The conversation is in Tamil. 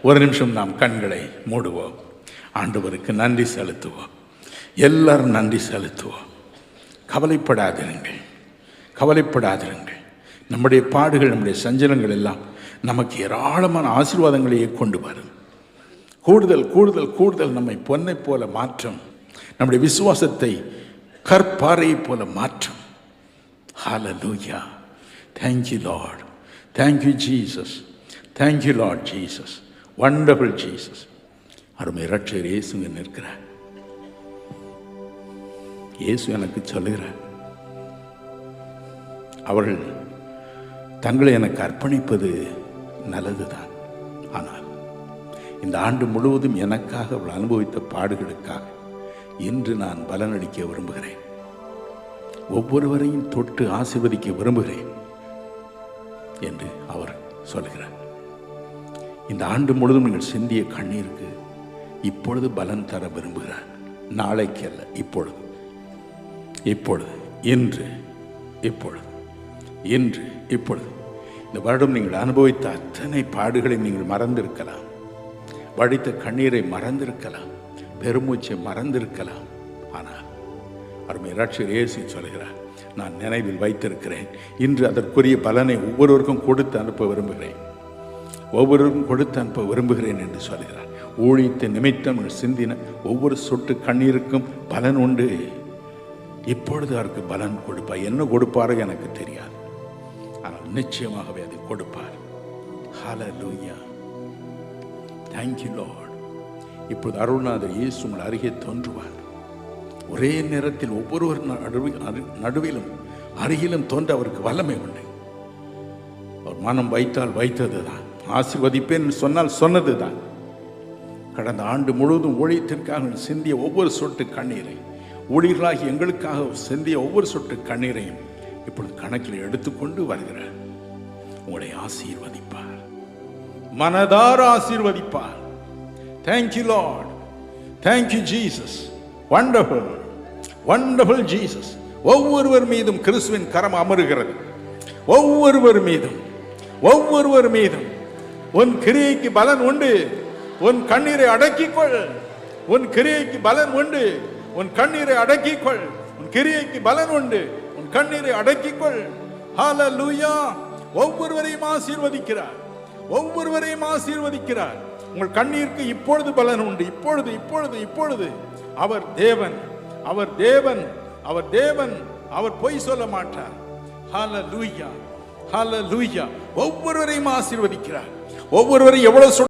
ஒரு நிமிஷம் நாம் கண்களை மூடுவோம். ஆண்டவருக்கு நன்றி செலுத்துவோம். எல்லாரும் நன்றி செலுத்துவோம். கவலைப்படாதிருங்கள், கவலைப்படாதிருங்கள். நம்முடைய பாடுகள், நம்முடைய சஞ்சலங்கள் எல்லாம் நமக்கு ஏராளமான ஆசீர்வாதங்களையே கொண்டு வரும். கூடுதல் கூடுதல் கூடுதல் நம்மை பொன்னை போல மாற்றும். நம்முடைய விசுவாசத்தை கற்பாறையை போல மாற்றும். ஹல்லேலூயா. Thank you, Lord. Thank you, Jesus. Thank you, Lord Jesus. Wonderful Jesus. அருமை இரட்சகர் இயேசுங்க நிற்கிறார். இயேசு எனக்கு சொல்லுகிறார், அவர்கள் தங்களை எனக்கு அர்ப்பணிப்பது நல்லதுதான். ஆனால் இந்த ஆண்டு முழுவதும் எனக்காக அவள் அனுபவித்த பாடுகளுக்காக இன்று நான் பலனளிக்க விரும்புகிறேன். ஒவ்வொருவரையும் தொட்டு ஆசீர்வதிக்க விரும்புகிறேன் என்று அவர் சொல்கிறார். இந்த ஆண்டு முழுவதும் நீங்கள் சிந்திய கண்ணீருக்கு இப்பொழுது பலன் தர விரும்புகிறார். நாளைக்கு அல்ல, இப்பொழுது, இப்பொழுது, இன்று, இப்பொழுது, இன்று, இப்பொழுது. இந்த வருடம் நீங்கள் அனுபவித்த அத்தனை பாடுகளை நீங்கள் மறந்திருக்கலாம். வடித்த கண்ணீரை மறந்திருக்கலாம். பெருமூச்சை மறந்திருக்கலாம். ஆனால் அருமை இரட்சகர் இயேசு சொல்கிறார், நான் நினைவில் வைத்திருக்கிறேன். இன்று அதற்குரிய பலனை ஒவ்வொருவருக்கும் கொடுத்து அனுப்ப விரும்புகிறேன். ஒவ்வொருவருக்கும் கொடுத்து அனுப்ப விரும்புகிறேன் என்று சொல்கிறார். ஊழியத்தை நிமித்தம் சிந்தின ஒவ்வொரு சொட்டு கண்ணீருக்கும் பலன் உண்டு. இப்பொழுது அவருக்கு பலன் கொடுப்பார். என்ன கொடுப்பாரோ எனக்கு தெரியாது, ஆனால் நிச்சயமாகவே அதை கொடுப்பார். ஹல்லேலூயா. Thank you, Lord. இப்போது அருள்நாதர் இயேசு உங்கள் அருகே தோன்றுவார். ஒரே நேரத்தில் ஒவ்வொருவர் நடுவிலும் அருகிலும் தோன்ற அவருக்கு வல்லமை உண்டு. அவர் மனம் வைத்தால் வைத்தது தான், ஆசீர்வதிப்பேன் சொன்னால் சொன்னது தான். கடந்த ஆண்டு முழுவதும் ஊழியத்திற்காக சிந்திய ஒவ்வொரு சொட்டு கண்ணீரை, ஊழியர்களாகி எங்களுக்காக சிந்திய ஒவ்வொரு சொட்டு கண்ணீரையும் இப்பொழுது கணக்கில் எடுத்துக்கொண்டு வருகிறார். உங்களை ஆசீர்வதிப்பார், மனதார ஆசீர்வதிப்பார். Thank you, Lord. Thank you, Jesus. Wonderful, wonderful Jesus. ஒவ்வொருவர் மீதும் கிறிஸ்துவின் கரம் அமருகிறது. ஒவ்வொருவர் மீதும், ஒவ்வொருவர் மீதும் உன் கிரியைக்கு பலன் உண்டு. உன் கண்ணீரை அடக்கிக்கொள். உன் கிரியைக்கு பலன் உண்டு. உன் கண்ணீரை அடக்கிக்கொள். உன் கிரியைக்கு பலன் உண்டு. உன் கண்ணீரை அடக்கிக்கொள். ஹல்லேலூயா. ஒவ்வொருவரையும் ஆசீர்வதிக்கிறார். ஒவ்வொருவரையும் ஆசீர்வதிக்கிறார். உங்கள் கண்ணீருக்கு இப்பொழுது பலன் உண்டு. இப்பொழுது, இப்பொழுது, இப்பொழுது. அவர் தேவன், அவர் தேவன், அவர் தேவன். அவர் பொய் சொல்ல மாட்டார். ஹல்லேலூயா, ஹல்லேலூயா. ஒவ்வொருவரையும் ஆசீர்வதிக்கிறார். ஒவ்வொருவரையும் எவ்வளவு